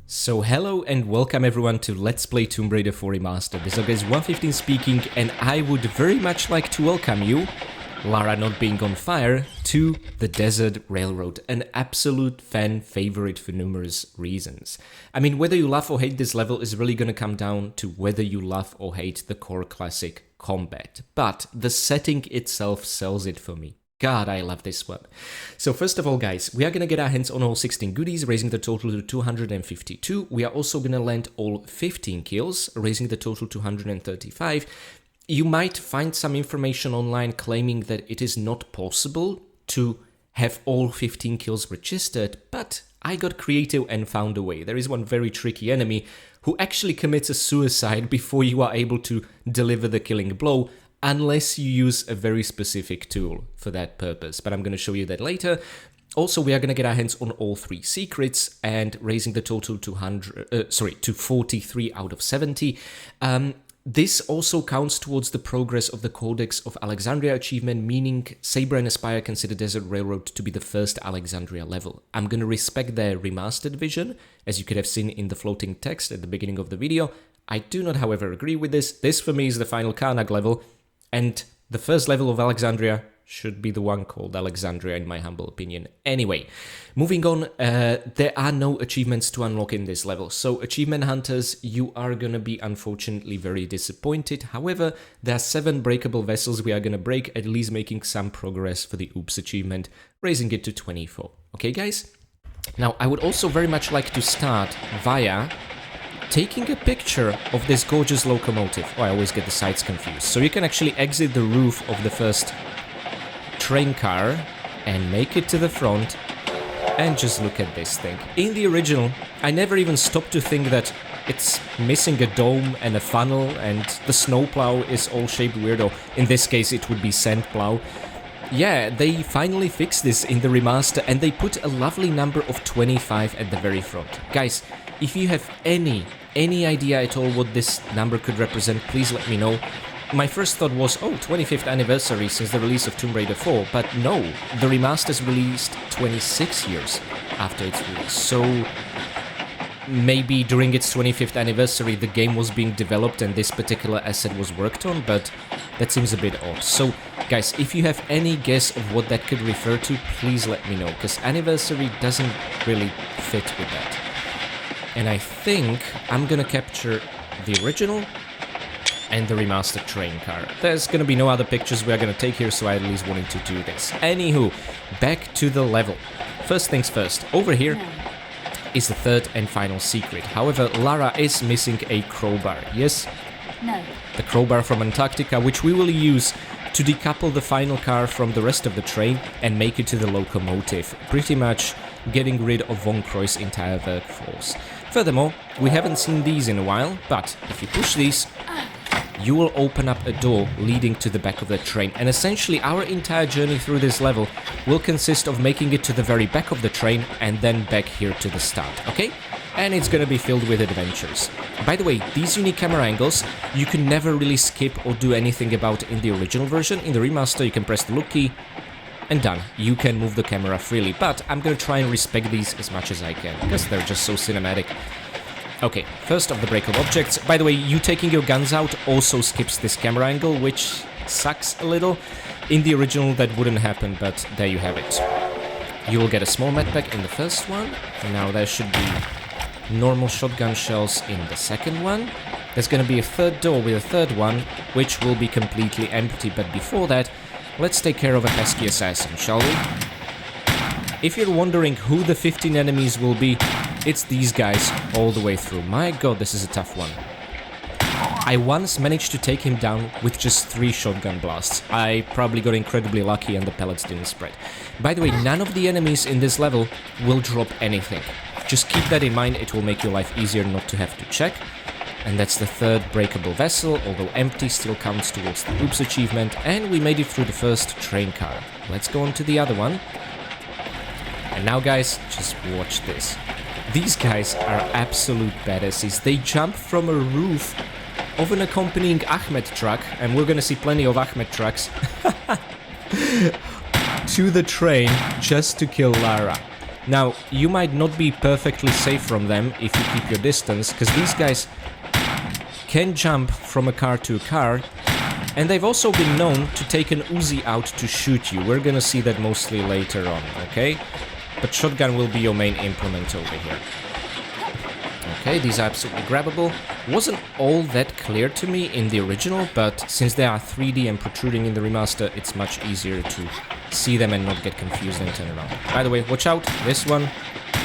So hello and welcome everyone to Let's Play Tomb Raider 4 Remastered. This is guys 115 speaking, and I would very much like to welcome you, Lara not being on fire, to the Desert Railroad, an absolute fan favorite for numerous reasons. I mean, whether you love or hate this level is really gonna come down to whether you love or hate the core classic combat, but the setting itself sells it for me. God, I love this one. So first of all, guys, we are going to get our hands on all 16 goodies, raising the total to 252. We are also going to land all 15 kills, raising the total to 135. You might find some information online claiming that it is not possible to have all 15 kills registered, but I got creative and found a way. There is one very tricky enemy who actually commits a suicide before you are able to deliver the killing blow, unless you use a very specific tool for that purpose, but I'm going to show you that later. Also, we are going to get our hands on all 3 secrets and raising the total to 43 out of 70. This also counts towards the progress of the Codex of Alexandria achievement, meaning Saber and Aspire consider Desert Railroad to be the first Alexandria level. I'm going to respect their remastered vision, as you could have seen in the floating text at the beginning of the video. I do not, however, agree with this. This for me is the final Karnak level, and the first level of Alexandria should be the one called Alexandria, in my humble opinion. Anyway, moving on, there are no achievements to unlock in this level. So, achievement hunters, you are gonna be unfortunately very disappointed. However, there are 7 breakable vessels we are gonna break, at least making some progress for the Oops achievement, raising it to 24. Okay, guys? Now, I would also very much like to start via taking a picture of this gorgeous locomotive. Oh, I always get the sides confused. So you can actually exit the roof of the first train car and make it to the front and just look at this thing. In the original, I never even stopped to think that it's missing a dome and a funnel and the snowplow is all shaped weirdo. In this case, it would be sand plow. Yeah, they finally fixed this in the remaster and they put a lovely number of 25 at the very front. Guys, if you have any idea at all what this number could represent, please let me know. My first thought was, oh, 25th anniversary since the release of Tomb Raider 4, but no, the remaster's released 26 years after its release, so maybe during its 25th anniversary the game was being developed and this particular asset was worked on, but that seems a bit odd. So, guys, if you have any guess of what that could refer to, please let me know, because anniversary doesn't really fit with that. And I think I'm gonna capture the original and the remastered train car. There's gonna be no other pictures we are gonna take here, so I at least wanted to do this. Anywho, back to the level. First things first, over here is the third and final secret. However, Lara is missing a crowbar, yes? No. The crowbar from Antarctica, which we will use to decouple the final car from the rest of the train and make it to the locomotive, pretty much getting rid of Von Croy's entire workforce. Furthermore, we haven't seen these in a while, but if you push these, you will open up a door leading to the back of the train, and essentially our entire journey through this level will consist of making it to the very back of the train and then back here to the start, okay? And it's gonna be filled with adventures. By the way, these unique camera angles, you can never really skip or do anything about in the original version. In the remaster, you can press the look key, and done. You can move the camera freely, but I'm gonna try and respect these as much as I can, because they're just so cinematic. Okay, first of the breakable objects. By the way, you taking your guns out also skips this camera angle, which sucks a little. In the original, that wouldn't happen, but there you have it. You will get a small medpack in the first one. Now there should be normal shotgun shells in the second one. There's gonna be a third door with a third one, which will be completely empty, but before that, let's take care of a pesky assassin, shall we? If you're wondering who the 15 enemies will be, it's these guys all the way through. My god, this is a tough one. I once managed to take him down with just 3 shotgun blasts. I probably got incredibly lucky and the pellets didn't spread. By the way, none of the enemies in this level will drop anything. Just keep that in mind, it will make your life easier not to have to check. And that's the third breakable vessel, although empty still counts towards the Oops achievement, and we made it through the first train car. Let's go on to the other one. And now guys, just watch this. These guys are absolute badasses. They jump from a roof of an accompanying Ahmed truck, and we're gonna see plenty of Ahmed trucks, to the train just to kill Lara. Now, you might not be perfectly safe from them if you keep your distance, because these guys can jump from a car to a car, and they've also been known to take an Uzi out to shoot you. We're gonna see that mostly later on, okay? But shotgun will be your main implement over here. Okay, these are absolutely grabbable. Wasn't all that clear to me in the original, but since they are 3D and protruding in the remaster, it's much easier to see them and not get confused and turn around. By the way, watch out, this one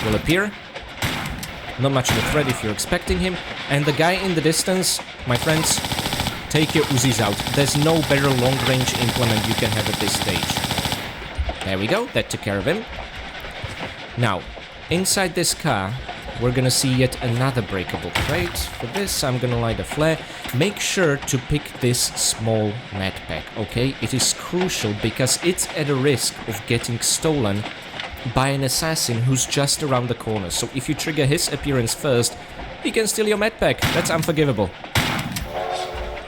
will appear. Not much of a threat if you're expecting him. And the guy in the distance, my friends, take your Uzis out. There's no better long-range implement you can have at this stage. There we go, that took care of him. Now, inside this car, we're gonna see yet another breakable crate. For this, I'm gonna light a flare. Make sure to pick this small med pack, okay? It is crucial because it's at a risk of getting stolen by an assassin who's just around the corner. So if you trigger his appearance first, he can steal your med pack. That's unforgivable.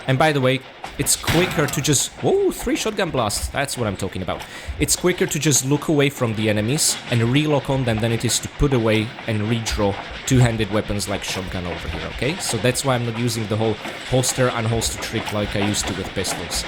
And by the way, it's quicker to just... Whoa, 3 shotgun blasts. That's what I'm talking about. It's quicker to just look away from the enemies and relock on them than it is to put away and redraw two-handed weapons like shotgun over here, okay? So that's why I'm not using the whole holster-unholster trick like I used to with pistols.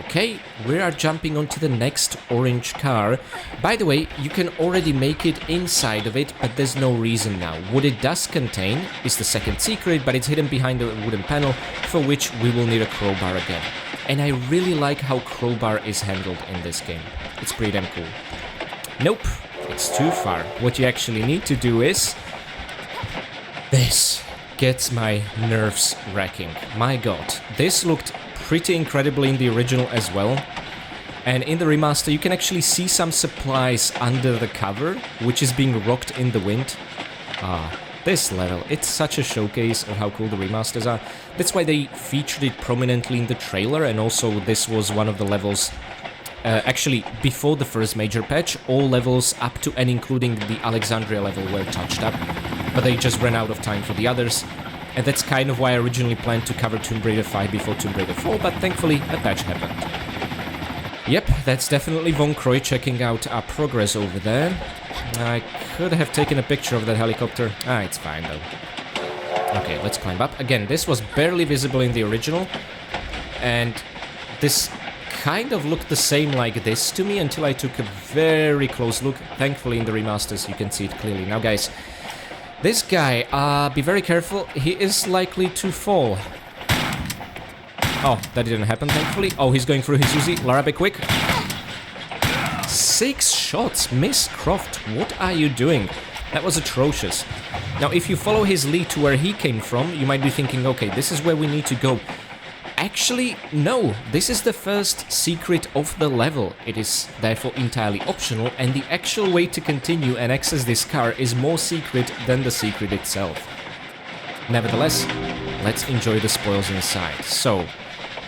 Okay, we are jumping onto the next orange car. By the way, you can already make it inside of it, but there's no reason now. What it does contain is the second secret, but it's hidden behind a wooden panel, for which we will need a crowbar again. And I really like how crowbar is handled in this game. It's pretty damn cool. Nope, it's too far. What you actually need to do is... This gets my nerves wracking. My god, this looked pretty incredibly in the original as well. And in the remaster, you can actually see some supplies under the cover, which is being rocked in the wind. This level, it's such a showcase of how cool the remasters are. That's why they featured it prominently in the trailer, and also this was one of the levels, actually before the first major patch, all levels up to and including the Alexandria level were touched up, but they just ran out of time for the others. And that's kind of why I originally planned to cover Tomb Raider 5 before Tomb Raider 4, but thankfully a patch happened. Yep, that's definitely Von Croy checking out our progress over there. I could have taken a picture of that helicopter. It's fine though. Okay, let's climb up. Again, this was barely visible in the original, and this kind of looked the same like this to me until I took a very close look. Thankfully in the remasters you can see it clearly. Now guys, this guy, be very careful, he is likely to fall. Oh, that didn't happen, thankfully. Oh, he's going through his Uzi. Lara, be quick. 6 shots, Miss Croft, what are you doing? That was atrocious. Now, if you follow his lead to where he came from, you might be thinking, okay, this is where we need to go. Actually, no, this is the first secret of the level. It is therefore entirely optional, and the actual way to continue and access this car is more secret than the secret itself. Nevertheless, let's enjoy the spoils inside. So,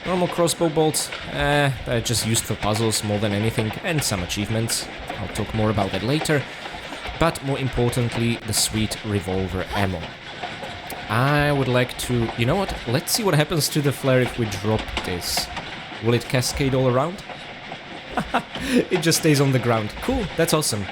normal crossbow bolts, they're just used for puzzles more than anything, and some achievements. I'll talk more about that later. But more importantly, the sweet revolver ammo. I would like to... You know what? Let's see what happens to the flare if we drop this. Will it cascade all around? It just stays on the ground. Cool, that's awesome.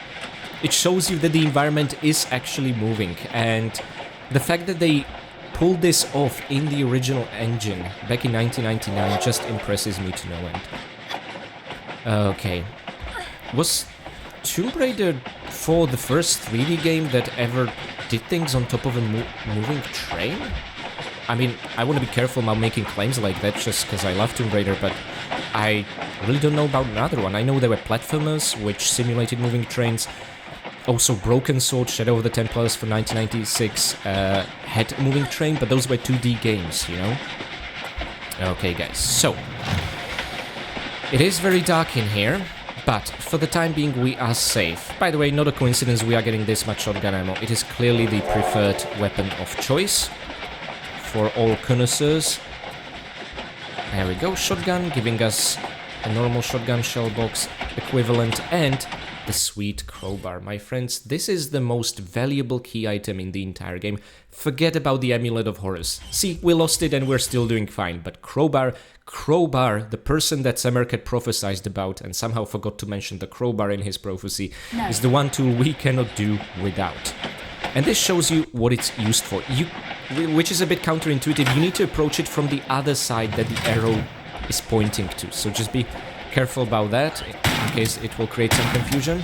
It shows you that the environment is actually moving, and the fact that they pulled this off in the original engine back in 1999 just impresses me to no end. Okay. Was Tomb Raider 4 the first 3D game that ever did things on top of a moving train? I mean, I want to be careful about making claims like that just because I love Tomb Raider, but I really don't know about another one. I know there were platformers which simulated moving trains. Also, Broken Sword, Shadow of the Templars for 1996 had a moving train, but those were 2D games, you know? Okay, guys, so... It is very dark in here, but for the time being we are safe. By the way, not a coincidence we are getting this much shotgun ammo. It is clearly the preferred weapon of choice for all connoisseurs. There we go, shotgun, giving us a normal shotgun shell box equivalent, and the sweet crowbar. My friends, this is the most valuable key item in the entire game. Forget about the Amulet of Horus. See, we lost it and we're still doing fine, but crowbar, the person that Samarkand prophesied about and somehow forgot to mention the crowbar in his prophecy, is the one tool we cannot do without. And this shows you what it's used for, which is a bit counterintuitive. You need to approach it from the other side that the arrow is pointing to. So just be careful about that, in case it will create some confusion.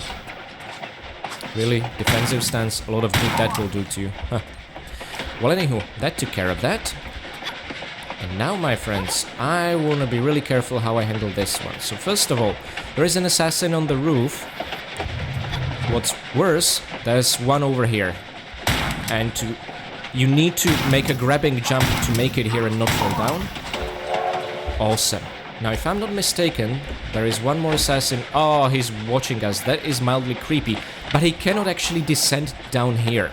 Really, defensive stance, a lot of good that will do to you. Huh. Well, anywho, that took care of that. And now, my friends, I want to be really careful how I handle this one. So first of all, there is an assassin on the roof. What's worse, there's one over here. And you need to make a grabbing jump to make it here and not fall down. Awesome. Now, if I'm not mistaken, there is one more assassin. Oh, he's watching us. That is mildly creepy. But he cannot actually descend down here.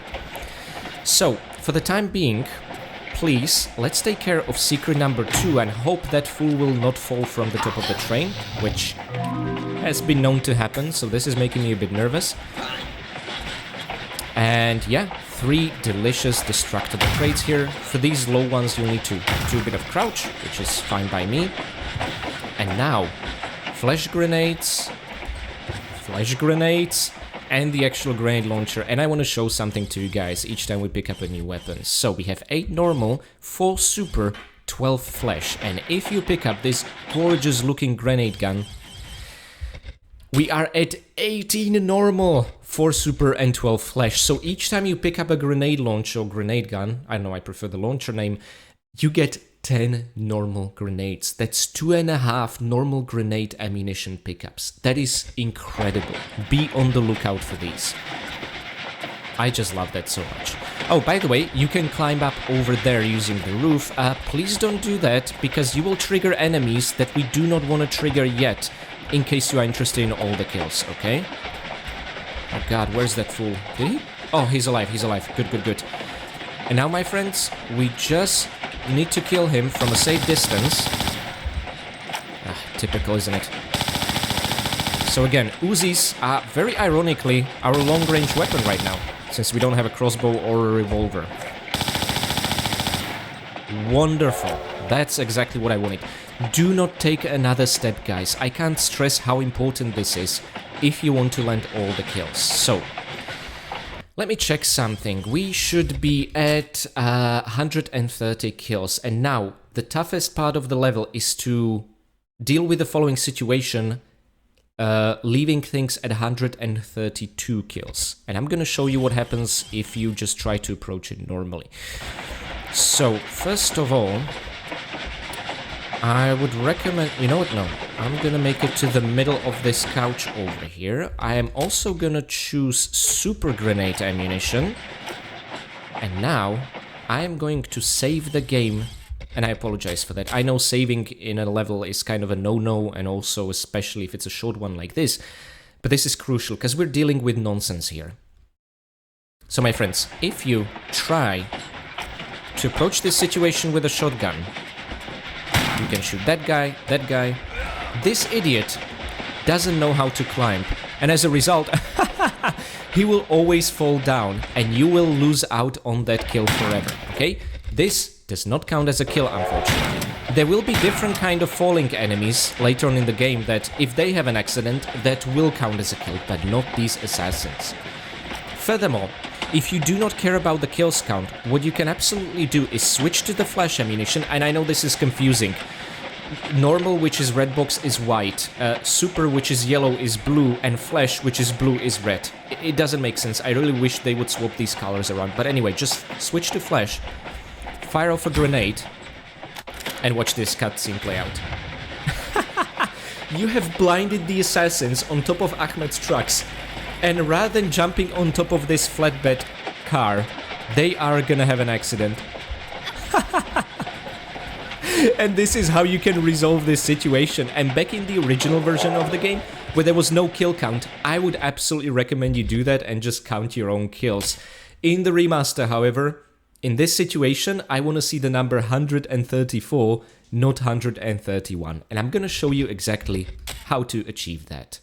So, for the time being, please, let's take care of secret number 2 and hope that fool will not fall from the top of the train, which has been known to happen, so this is making me a bit nervous. And yeah, 3 delicious destructible traits here. For these low ones, you'll need to do a bit of crouch, which is fine by me. And now, flash grenades, and the actual grenade launcher. And I want to show something to you guys each time we pick up a new weapon. So we have 8 normal, 4 super, 12 flash. And if you pick up this gorgeous looking grenade gun, we are at 18 normal, 4 super and 12 flash. So each time you pick up a grenade launcher or grenade gun, I know I prefer the launcher name, you get 10 normal grenades. That's 2.5 normal grenade ammunition pickups. That is incredible. Be on the lookout for these. I just love that so much. Oh, by the way, you can climb up over there using the roof. Please don't do that, because you will trigger enemies that we do not want to trigger yet, in case you are interested in all the kills, okay? Oh god, where's that fool? Did he? Oh, he's alive, he's alive. Good, good, good. And now, my friends, we just need to kill him from a safe distance. Typical, isn't it? So again, Uzis are, very ironically, our long-range weapon right now, since we don't have a crossbow or a revolver. Wonderful. That's exactly what I wanted. Do not take another step, guys. I can't stress how important this is if you want to land all the kills. So, let me check something. We should be at 130 kills. And now, the toughest part of the level is to deal with the following situation, leaving things at 132 kills. And I'm gonna show you what happens if you just try to approach it normally. So, first of all, I would recommend... You know what? No. I'm gonna make it to the middle of this couch over here. I am also gonna choose super grenade ammunition. And now, I am going to save the game. And I apologize for that. I know saving in a level is kind of a no-no, and also especially if it's a short one like this. But this is crucial, because we're dealing with nonsense here. So my friends, if you try to approach this situation with a shotgun, you can shoot that guy, that guy. This idiot doesn't know how to climb, and as a result, he will always fall down, and you will lose out on that kill forever, okay? This does not count as a kill, unfortunately. There will be different kind of falling enemies later on in the game that, if they have an accident, that will count as a kill, but not these assassins. Furthermore, if you do not care about the kills count, what you can absolutely do is switch to the flash ammunition, and I know this is confusing. Normal, which is red box, is white. Super, which is yellow, is blue, and flash, which is blue, is red. It doesn't make sense. I really wish they would swap these colors around. But anyway, just switch to flash, fire off a grenade, and watch this cutscene play out. You have blinded the assassins on top of Ahmed's trucks. And rather than jumping on top of this flatbed car, they are gonna have an accident. And this is how you can resolve this situation. And back in the original version of the game, where there was no kill count, I would absolutely recommend you do that and just count your own kills. In the remaster, however, in this situation, I want to see the number 134, not 131. And I'm gonna show you exactly how to achieve that.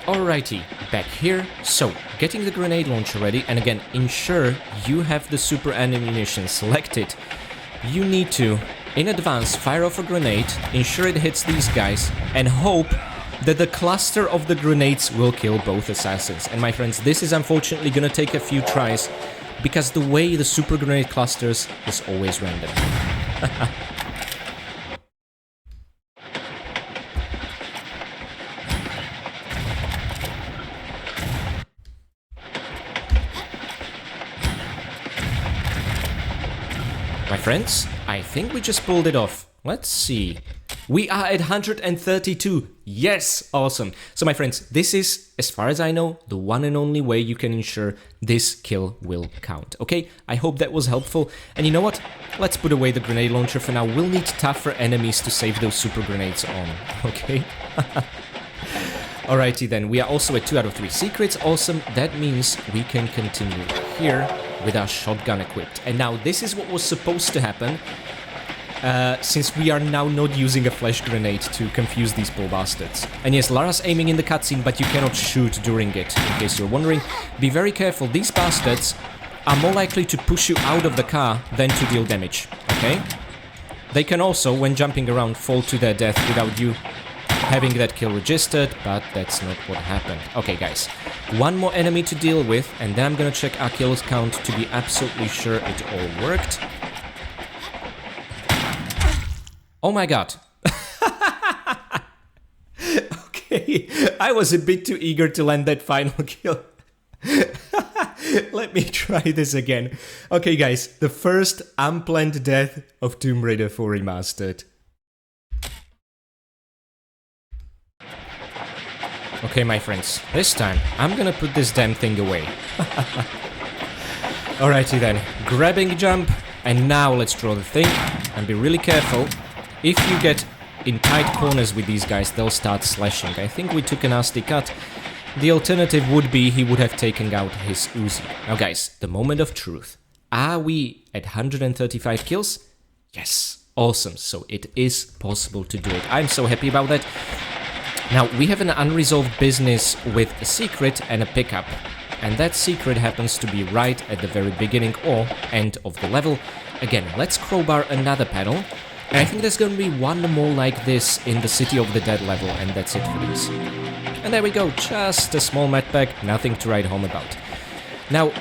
Alrighty, back here. So, getting the grenade launcher ready, and again, ensure you have the super ammunition selected. You need to, in advance, fire off a grenade, ensure it hits these guys, and hope that the cluster of the grenades will kill both assassins. And my friends, this is unfortunately gonna take a few tries, because the way the super grenade clusters is always random. My friends, I think we just pulled it off. Let's see. We are at 132. Yes, awesome. So my friends, this is, as far as I know, the one and only way you can ensure this kill will count. Okay, I hope that was helpful. And you know what? Let's put away the grenade launcher for now. We'll need tougher enemies to save those super grenades on. Okay? Alrighty then, we are also at 2 out of 3 secrets. Awesome. That means we can continue here with our shotgun equipped. And now this is what was supposed to happen, since we are now not using a flash grenade to confuse these poor bastards. And yes, Lara's aiming in the cutscene, but you cannot shoot during it, in case you're wondering. Be very careful, these bastards are more likely to push you out of the car than to deal damage, okay? They can also, when jumping around, fall to their death without you having that kill registered, but that's not what happened. Okay, guys, one more enemy to deal with, and then I'm gonna check our kills count to be absolutely sure it all worked. Oh my god. Okay, I was a bit too eager to land that final kill. Let me try this again. Okay, guys, the first unplanned death of Tomb Raider 4 Remastered. Okay, my friends, this time I'm gonna put this damn thing away. Alrighty then, grabbing jump, and now let's draw the thing, and be really careful. If you get in tight corners with these guys, they'll start slashing. I think we took a nasty cut. The alternative would be he would have taken out his Uzi. Now guys, the moment of truth. Are we at 135 kills? Yes, awesome, so it is possible to do it. I'm so happy about that. Now, we have an unresolved business with a secret and a pickup, and that secret happens to be right at the very beginning or end of the level. Again, let's crowbar another panel, and I think there's gonna be one more like this in the City of the Dead level, and that's it for this. And there we go, just a small map pack, nothing to write home about. Now,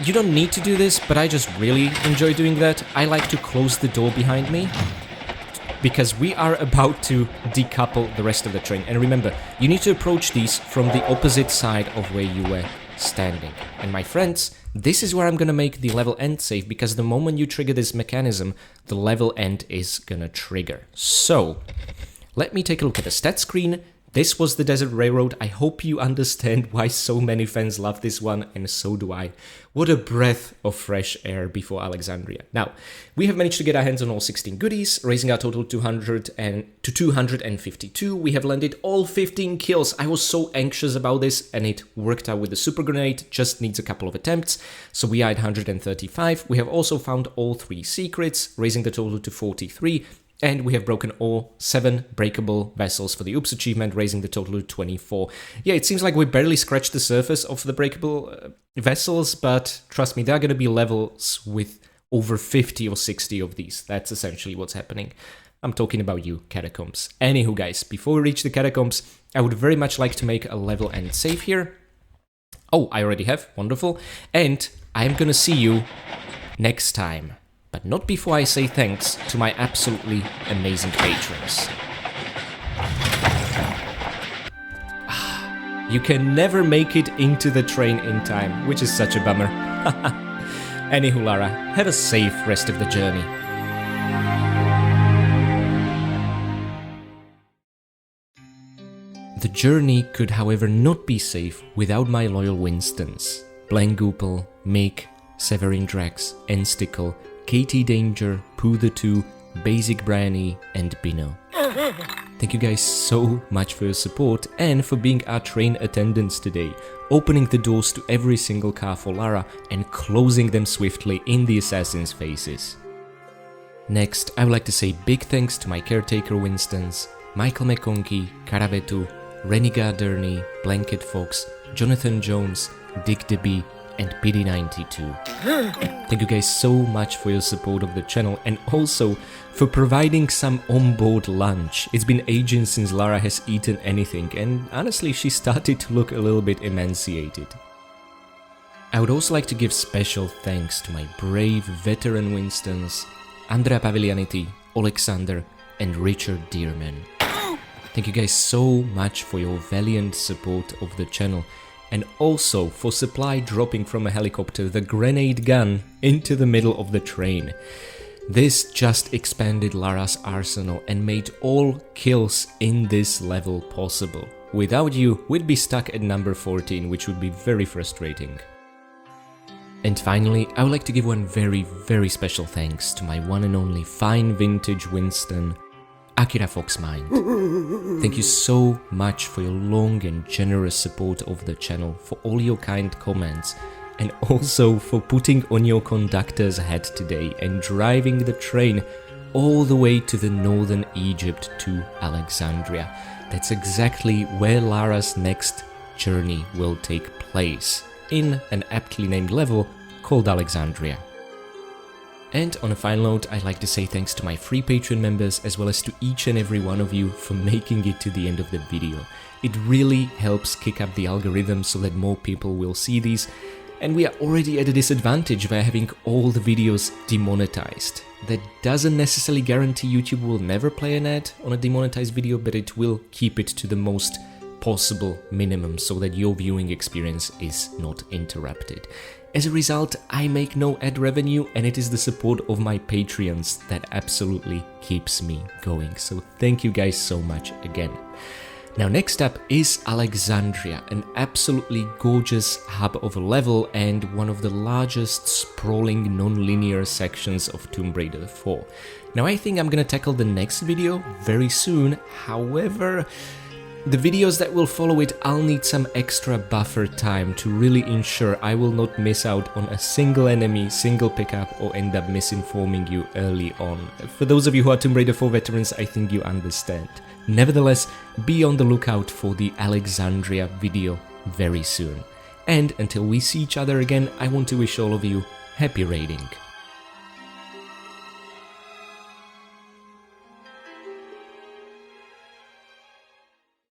you don't need to do this, but I just really enjoy doing that. I like to close the door behind me, because we are about to decouple the rest of the train. And remember, you need to approach these from the opposite side of where you were standing. And my friends, this is where I'm gonna make the level end save, because the moment you trigger this mechanism, the level end is gonna trigger. So, let me take a look at the stat screen. This was the Desert Railroad. I hope you understand why so many fans love this one, and so do I. What a breath of fresh air before Alexandria. Now, we have managed to get our hands on all 16 goodies, raising our total to 252. We have landed all 15 kills. I was so anxious about this, and it worked out with the super grenade. Just needs a couple of attempts. So we are at 135. We have also found all 3 secrets, raising the total to 43. And we have broken all 7 breakable vessels for the Oops achievement, raising the total to 24. Yeah, it seems like we barely scratched the surface of the breakable vessels, but trust me, there are going to be levels with over 50 or 60 of these. That's essentially what's happening. I'm talking about you, Catacombs. Anywho, guys, before we reach the Catacombs, I would very much like to make a level end save here. Oh, I already have. Wonderful. And I'm going to see you next time. But not before I say thanks to my absolutely amazing patrons. You can never make it into the train in time, which is such a bummer. Anywho, Lara, have a safe rest of the journey. The journey could, however, not be safe without my loyal Winstons. Blangoopel, Mick, Severin Drax, Enstickle, Katie Danger, Pooh the 2, Basic Branny, and Bino. Thank you guys so much for your support and for being our train attendants today, opening the doors to every single car for Lara and closing them swiftly in the assassins' faces. Next, I would like to say big thanks to my caretaker Winstons, Michael McConkie, Karavetu, Renigar Durney, Blanket Fox, Jonathan Jones, Dick DeBee, and PD92. Thank you guys so much for your support of the channel and also for providing some onboard lunch. It's been ages since Lara has eaten anything and honestly she started to look a little bit emaciated. I would also like to give special thanks to my brave veteran Winstons, Andrea Paviglianiti, Alexander, and Richard Dearman. Thank you guys so much for your valiant support of the channel and also for supply dropping from a helicopter the grenade gun into the middle of the train. This just expanded Lara's arsenal and made all kills in this level possible. Without you, we'd be stuck at number 14, which would be very frustrating. And finally, I would like to give one very special thanks to my one and only fine vintage Winston, Akira Foxmind. Thank you so much for your long and generous support of the channel, for all your kind comments, and also for putting on your conductor's hat today and driving the train all the way to the northern Egypt to Alexandria. That's exactly where Lara's next journey will take place, in an aptly named level called Alexandria. And on a final note, I'd like to say thanks to my free Patreon members as well as to each and every one of you for making it to the end of the video. It really helps kick up the algorithm so that more people will see these, and we are already at a disadvantage by having all the videos demonetized. That doesn't necessarily guarantee YouTube will never play an ad on a demonetized video, but it will keep it to the most possible minimum so that your viewing experience is not interrupted. As a result, I make no ad revenue and it is the support of my Patreons that absolutely keeps me going. So thank you guys so much again. Now next up is Alexandria, an absolutely gorgeous hub of a level and one of the largest sprawling non-linear sections of Tomb Raider 4. Now I think I'm gonna tackle the next video very soon, however, the videos that will follow it, I'll need some extra buffer time to really ensure I will not miss out on a single enemy, single pickup, or end up misinforming you early on. For those of you who are Tomb Raider 4 veterans, I think you understand. Nevertheless, be on the lookout for the Alexandria video very soon. And until we see each other again, I want to wish all of you happy raiding.